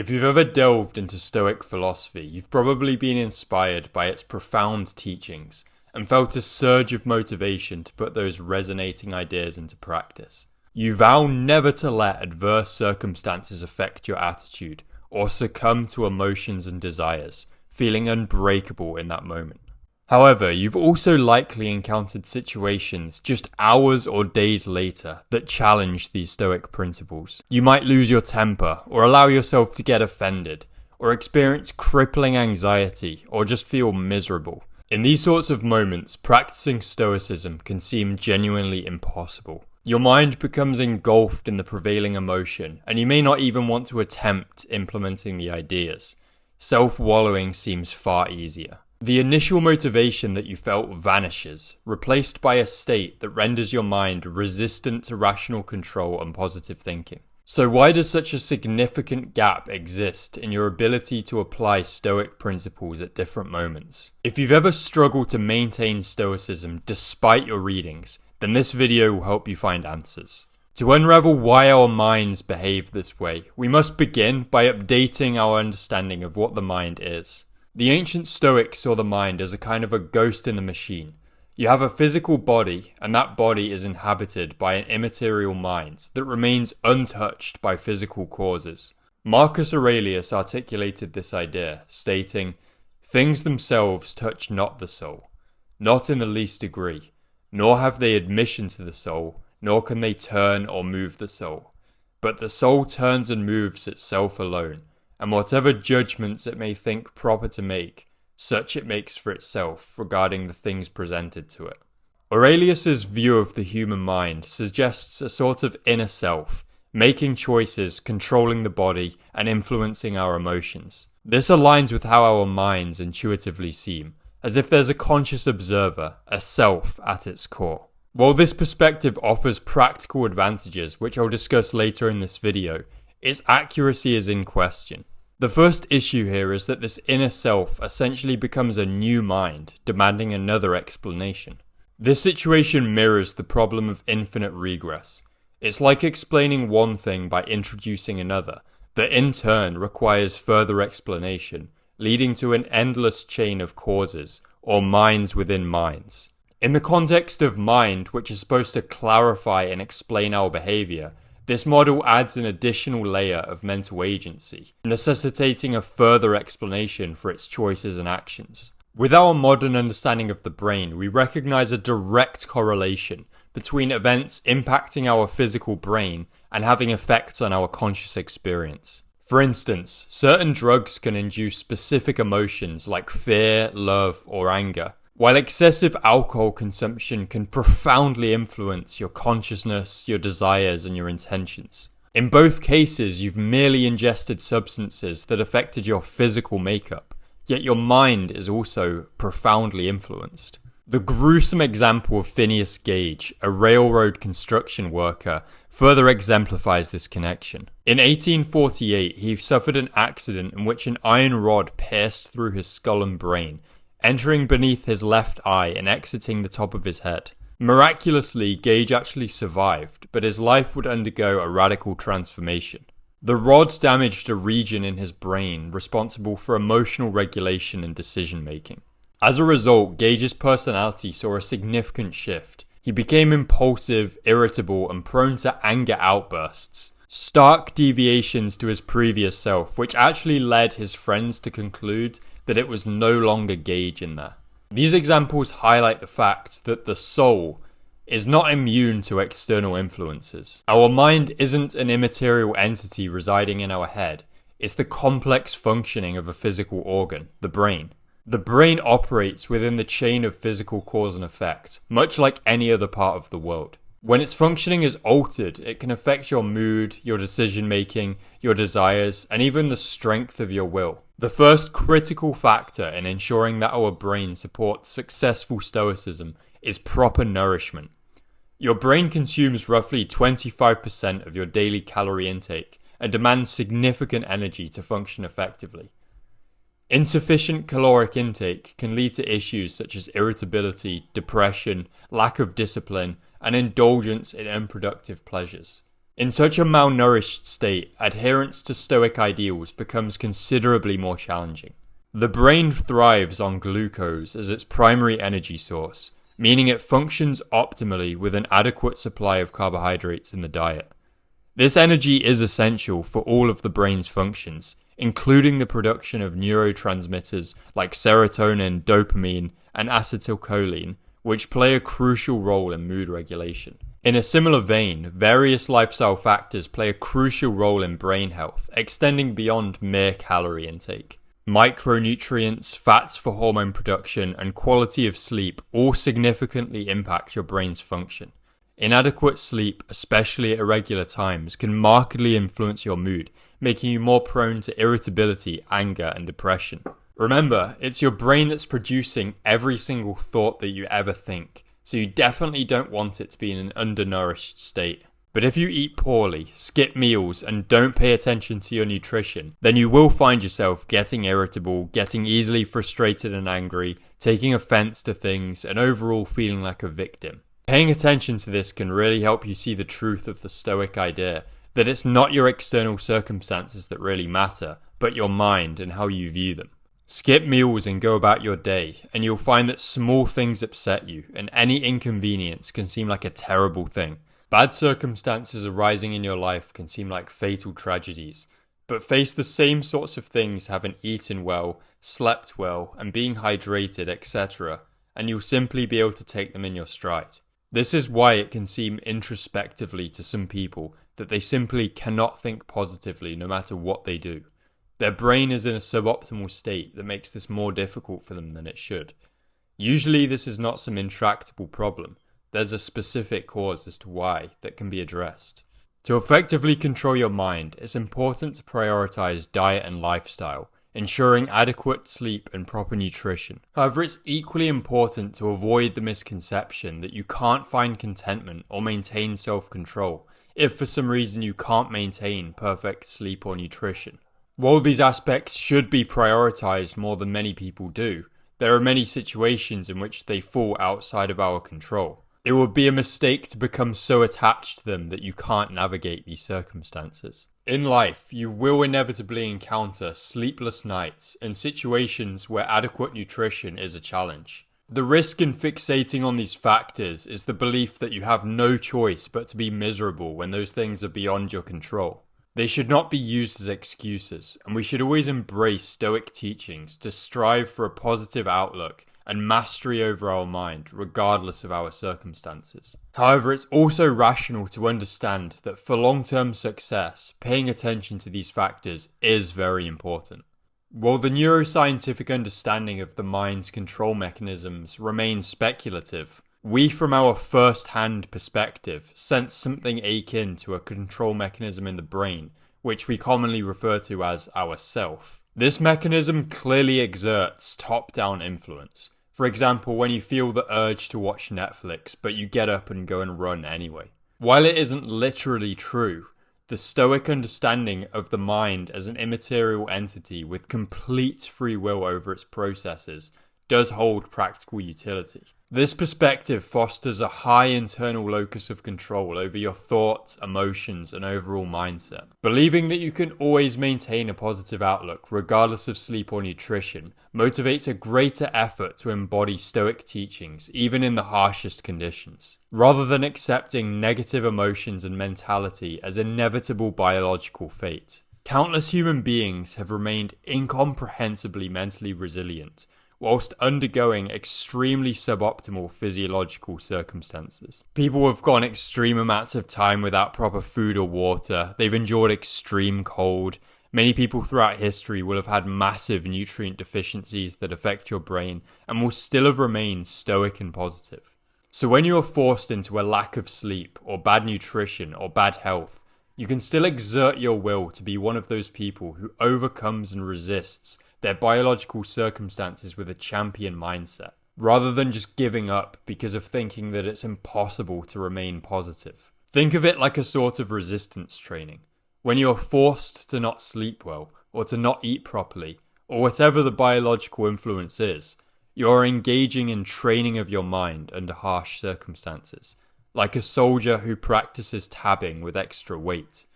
If you've ever delved into Stoic philosophy, you've probably been inspired by its profound teachings and felt a surge of motivation to put those resonating ideas into practice. You vow never to let adverse circumstances affect your attitude or succumb to emotions and desires, feeling unbreakable in that moment. However, you've also likely encountered situations just hours or days later that challenge these Stoic principles. You might lose your temper, or allow yourself to get offended, or experience crippling anxiety, or just feel miserable. In these sorts of moments, practicing Stoicism can seem genuinely impossible. Your mind becomes engulfed in the prevailing emotion, and you may not even want to attempt implementing the ideas. Self-wallowing seems far easier. The initial motivation that you felt vanishes, replaced by a state that renders your mind resistant to rational control and positive thinking. So why does such a significant gap exist in your ability to apply Stoic principles at different moments? If you've ever struggled to maintain Stoicism despite your readings, then this video will help you find answers. To unravel why our minds behave this way, we must begin by updating our understanding of what the mind is. The ancient Stoics saw the mind as a kind of a ghost in the machine. You have a physical body, and that body is inhabited by an immaterial mind that remains untouched by physical causes. Marcus Aurelius articulated this idea, stating, "Things themselves touch not the soul, not in the least degree, nor have they admission to the soul, nor can they turn or move the soul. But the soul turns and moves itself alone, and whatever judgments it may think proper to make, such it makes for itself regarding the things presented to it." Aurelius's view of the human mind suggests a sort of inner self, making choices, controlling the body, and influencing our emotions. This aligns with how our minds intuitively seem, as if there's a conscious observer, a self at its core. While this perspective offers practical advantages, which I'll discuss later in this video, its accuracy is in question. The first issue here is that this inner self essentially becomes a new mind, demanding another explanation. This situation mirrors the problem of infinite regress. It's like explaining one thing by introducing another, that in turn requires further explanation, leading to an endless chain of causes, or minds within minds. In the context of mind, which is supposed to clarify and explain our behavior, this model adds an additional layer of mental agency, necessitating a further explanation for its choices and actions. With our modern understanding of the brain, we recognize a direct correlation between events impacting our physical brain and having effects on our conscious experience. For instance, certain drugs can induce specific emotions like fear, love, or anger, while excessive alcohol consumption can profoundly influence your consciousness, your desires, and your intentions. In both cases, you've merely ingested substances that affected your physical makeup, yet your mind is also profoundly influenced. The gruesome example of Phineas Gage, a railroad construction worker, further exemplifies this connection. In 1848, he suffered an accident in which an iron rod pierced through his skull and brain, entering beneath his left eye and exiting the top of his head. Miraculously, Gage actually survived, but his life would undergo a radical transformation. The rod damaged a region in his brain responsible for emotional regulation and decision-making. As a result, Gage's personality saw a significant shift. He became impulsive, irritable, and prone to anger outbursts. Stark deviations to his previous self, which actually led his friends to conclude that it was no longer Gage in there. These examples highlight the fact that the soul is not immune to external influences. Our mind isn't an immaterial entity residing in our head. It's the complex functioning of a physical organ, the brain. The brain operates within the chain of physical cause and effect, much like any other part of the world. When its functioning is altered, it can affect your mood, your decision-making, your desires, and even the strength of your will. The first critical factor in ensuring that our brain supports successful stoicism is proper nourishment. Your brain consumes roughly 25% of your daily calorie intake and demands significant energy to function effectively. Insufficient caloric intake can lead to issues such as irritability, depression, lack of discipline, and indulgence in unproductive pleasures. In such a malnourished state, adherence to Stoic ideals becomes considerably more challenging. The brain thrives on glucose as its primary energy source, meaning it functions optimally with an adequate supply of carbohydrates in the diet. This energy is essential for all of the brain's functions, including the production of neurotransmitters like serotonin, dopamine, and acetylcholine, which play a crucial role in mood regulation. In a similar vein, various lifestyle factors play a crucial role in brain health, extending beyond mere calorie intake. Micronutrients, fats for hormone production, and quality of sleep all significantly impact your brain's function. Inadequate sleep, especially at irregular times, can markedly influence your mood, making you more prone to irritability, anger, and depression. Remember, it's your brain that's producing every single thought that you ever think, so you definitely don't want it to be in an undernourished state. But if you eat poorly, skip meals, and don't pay attention to your nutrition, then you will find yourself getting irritable, getting easily frustrated and angry, taking offense to things, and overall feeling like a victim. Paying attention to this can really help you see the truth of the Stoic idea that it's not your external circumstances that really matter, but your mind and how you view them. Skip meals and go about your day, and you'll find that small things upset you, and any inconvenience can seem like a terrible thing. Bad circumstances arising in your life can seem like fatal tragedies, but face the same sorts of things having eaten well, slept well, and being hydrated, etc., and you'll simply be able to take them in your stride. This is why it can seem introspectively to some people that they simply cannot think positively no matter what they do. Their brain is in a suboptimal state that makes this more difficult for them than it should. Usually this is not some intractable problem. There's a specific cause as to why that can be addressed. To effectively control your mind, it's important to prioritize diet and lifestyle, ensuring adequate sleep and proper nutrition. However, it's equally important to avoid the misconception that you can't find contentment or maintain self-control if for some reason you can't maintain perfect sleep or nutrition. While these aspects should be prioritized more than many people do, there are many situations in which they fall outside of our control. It would be a mistake to become so attached to them that you can't navigate these circumstances. In life, you will inevitably encounter sleepless nights and situations where adequate nutrition is a challenge. The risk in fixating on these factors is the belief that you have no choice but to be miserable when those things are beyond your control. They should not be used as excuses, and we should always embrace Stoic teachings to strive for a positive outlook and mastery over our mind, regardless of our circumstances. However, it's also rational to understand that for long-term success, paying attention to these factors is very important. While the neuroscientific understanding of the mind's control mechanisms remains speculative, we from our first-hand perspective sense something akin to a control mechanism in the brain, which we commonly refer to as our self. This mechanism clearly exerts top-down influence. For example, when you feel the urge to watch Netflix, but you get up and go and run anyway. While it isn't literally true, the Stoic understanding of the mind as an immaterial entity with complete free will over its processes does hold practical utility. This perspective fosters a high internal locus of control over your thoughts, emotions, and overall mindset. Believing that you can always maintain a positive outlook regardless of sleep or nutrition motivates a greater effort to embody Stoic teachings even in the harshest conditions, rather than accepting negative emotions and mentality as inevitable biological fate. Countless human beings have remained incomprehensibly mentally resilient, whilst undergoing extremely suboptimal physiological circumstances. People have gone extreme amounts of time without proper food or water, they've endured extreme cold. Many people throughout history will have had massive nutrient deficiencies that affect your brain and will still have remained stoic and positive. So when you are forced into a lack of sleep or bad nutrition or bad health, you can still exert your will to be one of those people who overcomes and resists their biological circumstances with a champion mindset, rather than just giving up because of thinking that it's impossible to remain positive. Think of it like a sort of resistance training. When you're forced to not sleep well, or to not eat properly, or whatever the biological influence is, you're engaging in training of your mind under harsh circumstances. like a soldier who practices tabbing with extra weight.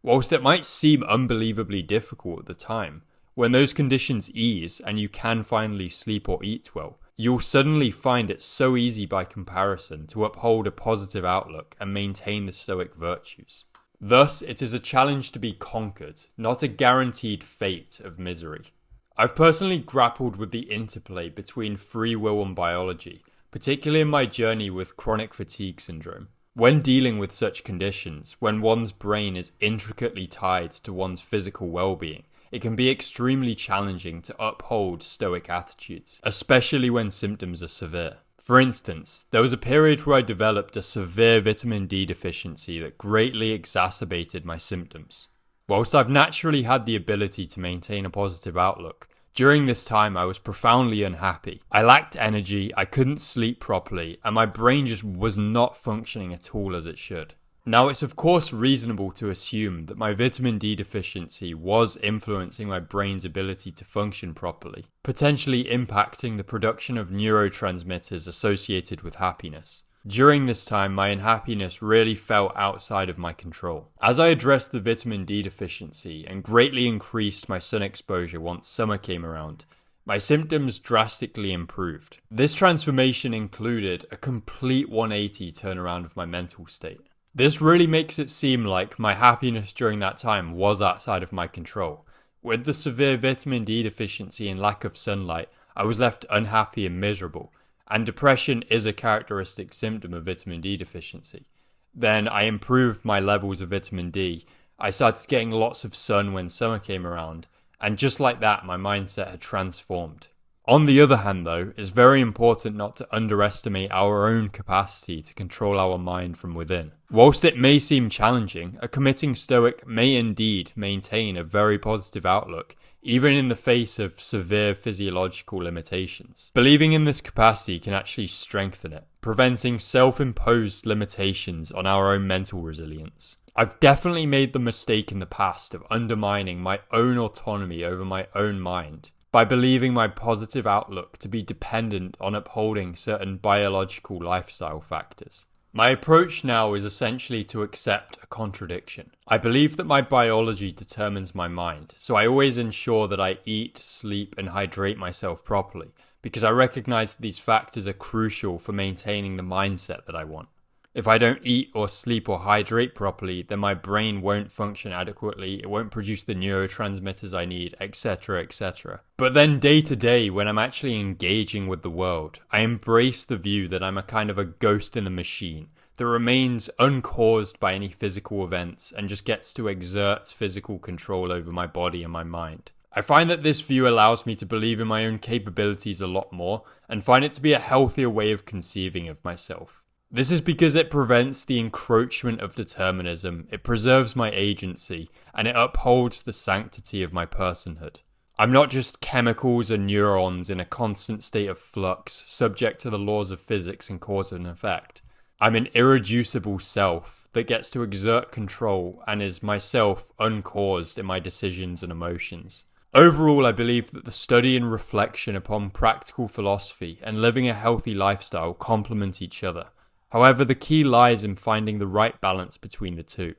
Whilst it might seem unbelievably difficult at the time, when those conditions ease and you can finally sleep or eat well, you'll suddenly find it so easy by comparison to uphold a positive outlook and maintain the Stoic virtues. Thus, it is a challenge to be conquered, not a guaranteed fate of misery. I've personally grappled with the interplay between free will and biology, particularly in my journey with chronic fatigue syndrome. When dealing with such conditions, when one's brain is intricately tied to one's physical well-being, it can be extremely challenging to uphold Stoic attitudes, especially when symptoms are severe. For instance, there was a period where I developed a severe vitamin D deficiency that greatly exacerbated my symptoms. Whilst I've naturally had the ability to maintain a positive outlook, during this time I was profoundly unhappy. I lacked energy, I couldn't sleep properly, and my brain just was not functioning at all as it should. Now, it's of course reasonable to assume that my vitamin D deficiency was influencing my brain's ability to function properly, potentially impacting the production of neurotransmitters associated with happiness. During this time, my unhappiness really fell outside of my control. As I addressed the vitamin D deficiency and greatly increased my sun exposure once summer came around, my symptoms drastically improved. This transformation included a complete 180 turnaround of my mental state. This really makes it seem like my happiness during that time was outside of my control. With the severe vitamin D deficiency and lack of sunlight, I was left unhappy and miserable, and depression is a characteristic symptom of vitamin D deficiency. Then I improved my levels of vitamin D, I started getting lots of sun when summer came around, and just like that my mindset had transformed. On the other hand though, it's very important not to underestimate our own capacity to control our mind from within. Whilst it may seem challenging, a committing Stoic may indeed maintain a very positive outlook, even in the face of severe physiological limitations. Believing in this capacity can actually strengthen it, preventing self-imposed limitations on our own mental resilience. I've definitely made the mistake in the past of undermining my own autonomy over my own mind, by believing my positive outlook to be dependent on upholding certain biological lifestyle factors. My approach now is essentially to accept a contradiction. I believe that my biology determines my mind, so I always ensure that I eat, sleep, and hydrate myself properly, because I recognize that these factors are crucial for maintaining the mindset that I want. If I don't eat or sleep or hydrate properly, then my brain won't function adequately, it won't produce the neurotransmitters I need, etc, etc. But then day to day, when I'm actually engaging with the world, I embrace the view that I'm a kind of a ghost in the machine that remains uncaused by any physical events and just gets to exert physical control over my body and my mind. I find that this view allows me to believe in my own capabilities a lot more and find it to be a healthier way of conceiving of myself. This is because it prevents the encroachment of determinism, it preserves my agency, and it upholds the sanctity of my personhood. I'm not just chemicals and neurons in a constant state of flux, subject to the laws of physics and cause and effect. I'm an irreducible self that gets to exert control and is myself uncaused in my decisions and emotions. Overall, I believe that the study and reflection upon practical philosophy and living a healthy lifestyle complement each other. However, the key lies in finding the right balance between the two.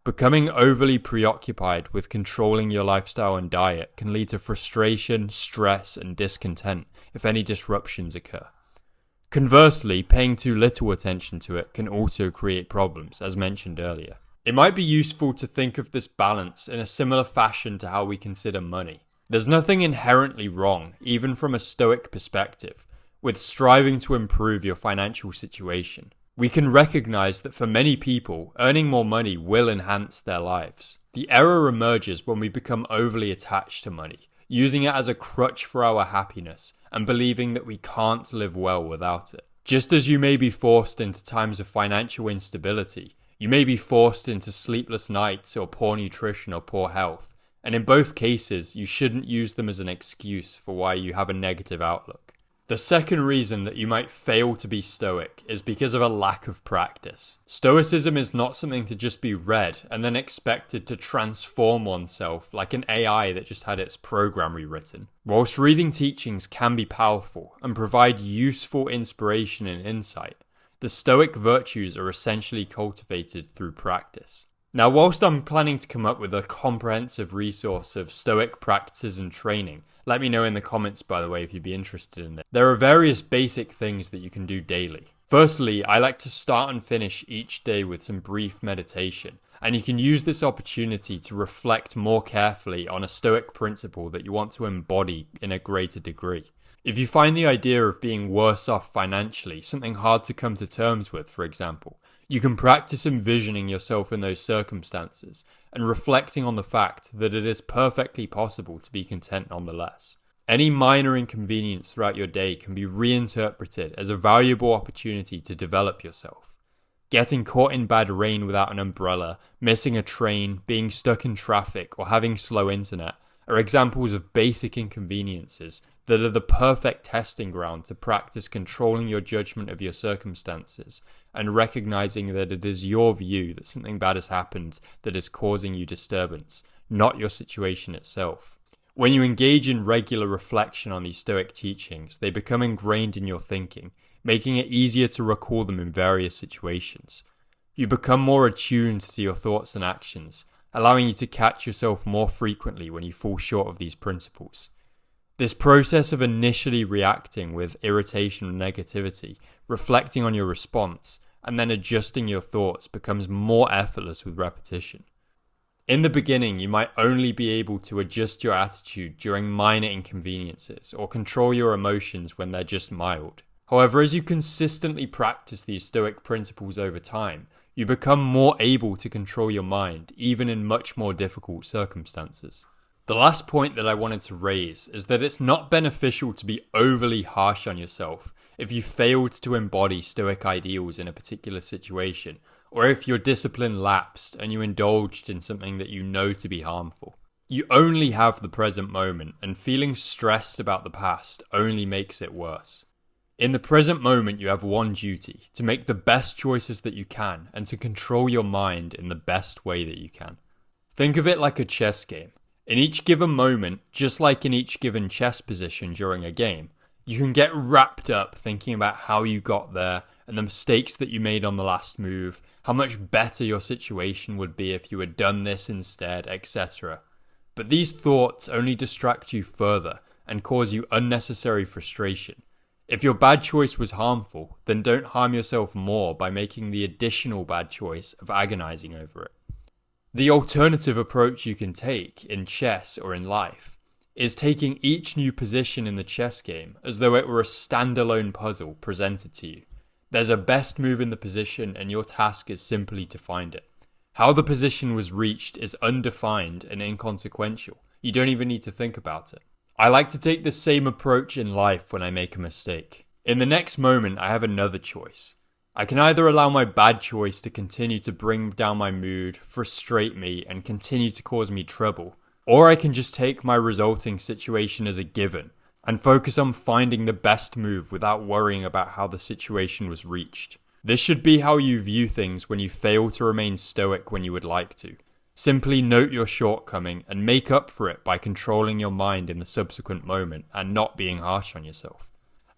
Becoming overly preoccupied with controlling your lifestyle and diet can lead to frustration, stress, and discontent if any disruptions occur. Conversely, paying too little attention to it can also create problems, as mentioned earlier. It might be useful to think of this balance in a similar fashion to how we consider money. There's nothing inherently wrong, even from a Stoic perspective, with striving to improve your financial situation. We can recognize that for many people, earning more money will enhance their lives. The error emerges when we become overly attached to money, using it as a crutch for our happiness, and believing that we can't live well without it. Just as you may be forced into times of financial instability, you may be forced into sleepless nights or poor nutrition or poor health, and in both cases, you shouldn't use them as an excuse for why you have a negative outlook. The second reason that you might fail to be Stoic is because of a lack of practice. Stoicism is not something to just be read and then expected to transform oneself like an AI that just had its program rewritten. Whilst reading teachings can be powerful and provide useful inspiration and insight, The Stoic virtues are essentially cultivated through practice. Now, whilst I'm planning to come up with a comprehensive resource of Stoic practices and training, let me know in the comments, by the way, if you'd be interested in it. There are various basic things that you can do daily. Firstly, I like to start and finish each day with some brief meditation, and you can use this opportunity to reflect more carefully on a Stoic principle that you want to embody in a greater degree. If you find the idea of being worse off financially something hard to come to terms with, for example, you can practice envisioning yourself in those circumstances and reflecting on the fact that it is perfectly possible to be content nonetheless. Any minor inconvenience throughout your day can be reinterpreted as a valuable opportunity to develop yourself. Getting caught in bad rain without an umbrella, missing a train, being stuck in traffic, or having slow internet are examples of basic inconveniences that are the perfect testing ground to practice controlling your judgment of your circumstances and recognizing that it is your view that something bad has happened that is causing you disturbance, not your situation itself. When you engage in regular reflection on these Stoic teachings, they become ingrained in your thinking, making it easier to recall them in various situations. You become more attuned to your thoughts and actions, allowing you to catch yourself more frequently when you fall short of these principles. This process of initially reacting with irritation and negativity, reflecting on your response, and then adjusting your thoughts becomes more effortless with repetition. In the beginning, you might only be able to adjust your attitude during minor inconveniences or control your emotions when they're just mild. However, as you consistently practice these Stoic principles over time, you become more able to control your mind, even in much more difficult circumstances. The last point that I wanted to raise is that it's not beneficial to be overly harsh on yourself if you failed to embody Stoic ideals in a particular situation, or if your discipline lapsed and you indulged in something that you know to be harmful. You only have the present moment, and feeling stressed about the past only makes it worse. In the present moment, you have one duty: to make the best choices that you can and to control your mind in the best way that you can. Think of it like a chess game. In each given moment, just like in each given chess position during a game, you can get wrapped up thinking about how you got there and the mistakes that you made on the last move, how much better your situation would be if you had done this instead, etc. But these thoughts only distract you further and cause you unnecessary frustration. If your bad choice was harmful, then don't harm yourself more by making the additional bad choice of agonizing over it. The alternative approach you can take in chess or in life is taking each new position in the chess game as though it were a standalone puzzle presented to you. There's a best move in the position and your task is simply to find it. How the position was reached is undefined and inconsequential. You don't even need to think about it. I like to take the same approach in life when I make a mistake. In the next moment, I have another choice. I can either allow my bad choice to continue to bring down my mood, frustrate me, and continue to cause me trouble, or I can just take my resulting situation as a given and focus on finding the best move without worrying about how the situation was reached. This should be how you view things when you fail to remain stoic when you would like to. Simply note your shortcoming and make up for it by controlling your mind in the subsequent moment and not being harsh on yourself.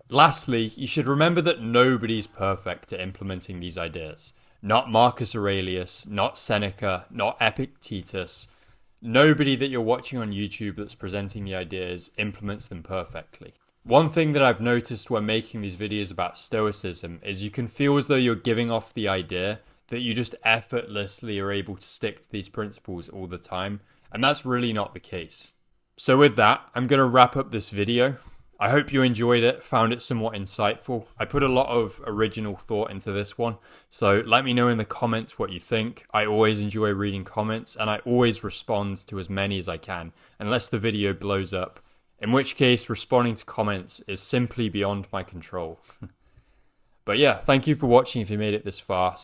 Lastly, you should remember that nobody's perfect at implementing these ideas. Not Marcus Aurelius, not Seneca, not Epictetus. Nobody that you're watching on YouTube that's presenting the ideas implements them perfectly. One thing that I've noticed when making these videos about Stoicism is you can feel as though you're giving off the idea that you just effortlessly are able to stick to these principles all the time, and that's really not the case. So with that, I'm going to wrap up this video. I hope you enjoyed it, found it somewhat insightful. I put a lot of original thought into this one, so let me know in the comments what you think. I always enjoy reading comments, and I always respond to as many as I can, unless the video blows up, in which case responding to comments is simply beyond my control. But yeah, thank you for watching if you made it this far.